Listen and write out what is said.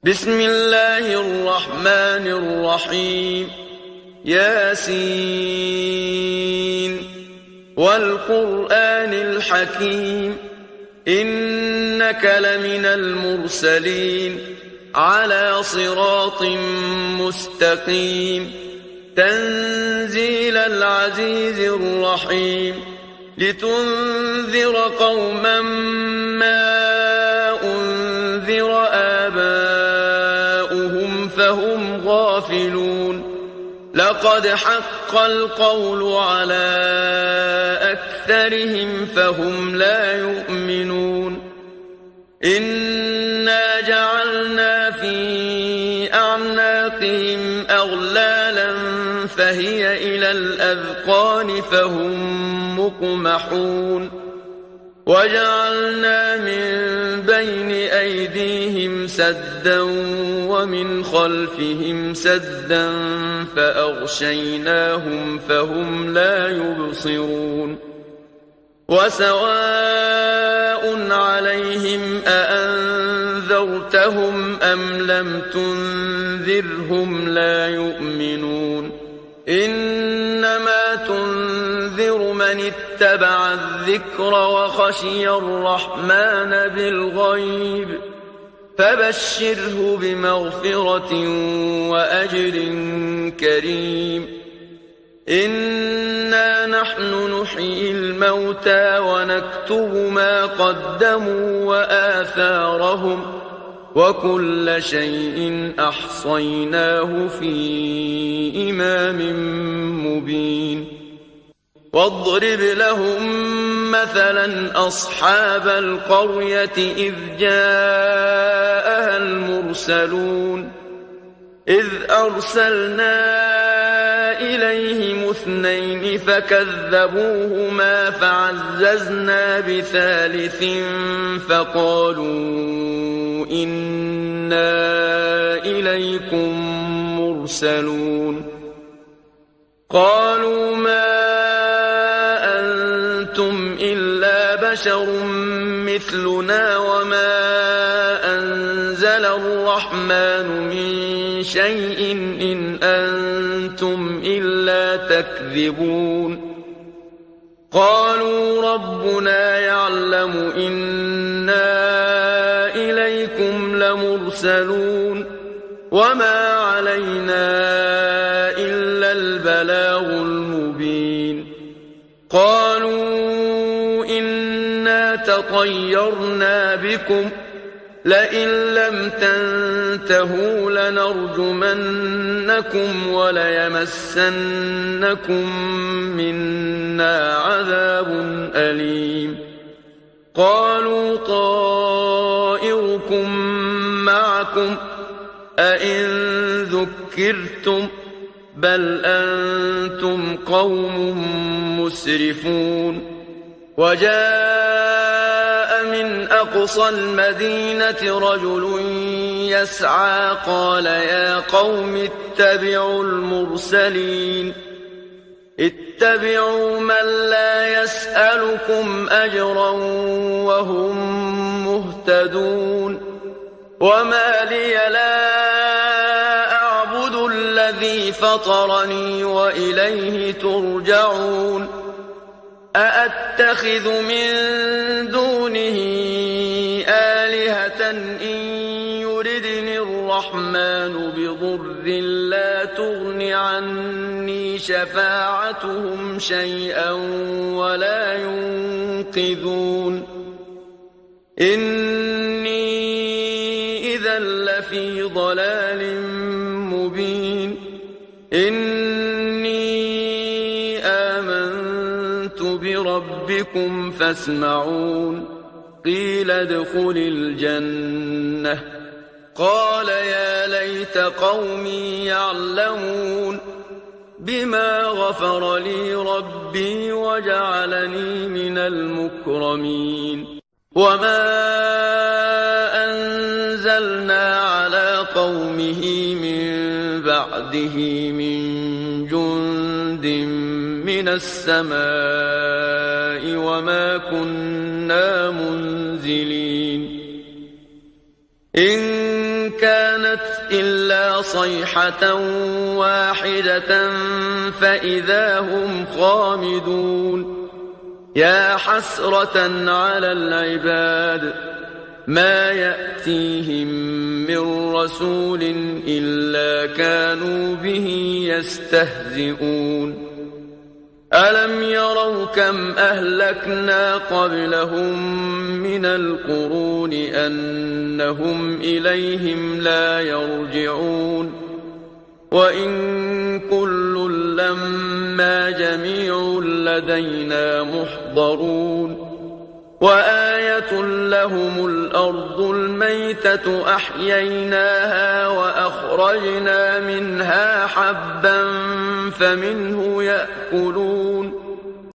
بسم الله الرحمن الرحيم ياسين والقرآن الحكيم إنك لمن المرسلين على صراط مستقيم تنزيل العزيز الرحيم لتنذر قوما ما أنذر آباؤهم فهم غافلون لقد حق القول على أكثرهم فهم لا يؤمنون إنا جعلنا في أعناقهم أغلالا فهي إلى الأذقان فهم مقمحون وجعلنا من بين أيديهم سدا ومن خلفهم سدا فأغشيناهم فهم لا يبصرون وسواء عليهم أأنذرتهم أم لم تنذرهم لا يؤمنون إنما تنذر من اتبع الذكر وخشي الرحمن بالغيب فبشره بمغفرة وأجر كريم إنا نحن نحيي الموتى ونكتب ما قدموا وآثارهم وكل شيء أحصيناه في إمام مبين واضرب لهم مثلا أصحاب القرية إذ جاءها المرسلون إذ أرسلنا إليهم اثنين فكذبوهما فعززنا بثالث فقالوا إنا إليكم مرسلون قالوا ما أنتم إلا بشر مثلنا وما أنزل الرحمن من شيء إن أنتم إلا تكذبون قالوا ربنا يعلم إنا إليكم لمرسلون وما علينا إلا البلاغ المبين قالوا إنا تطيرنا بكم لئن لم تنتهوا لنرجمنكم وليمسنكم منا عذاب أليم قالوا طائركم معكم أئن ذكرتم بل أنتم قوم مسرفون وجاء من أقصى المدينة رجل يسعى قال يا قوم اتبعوا المرسلين اتبعوا من لا يسألكم أجرا وهم مهتدون وما لي لا أعبد الذي فطرني وإليه ترجعون أأتخذ من دونه آلهة إن يردني الرحمن بضر لا تغن عني شفاعتهم شيئا ولا ينقذون إني إذا لفي ضلال مبين إني آمنت بربكم فاسمعون قيل ادخل الجنة قال يا ليت قومي يعلمون بما غفر لي ربي وجعلني من المكرمين وما أنزلنا على قومه من بعده من جند من السماء وما كنا منزلين إن كانت إلا صيحة واحدة فإذا هم خامدون يا حسرة على العباد ما يأتيهم من رسول إلا كانوا به يستهزئون ألم يروا كم أهلكنا قبلهم من القرون أنهم إليهم لا يرجعون وإن كل لما جميع لدينا محضرون وآية لهم الأرض الميتة أحييناها وأخرجنا منها حبا فمنه يأكلون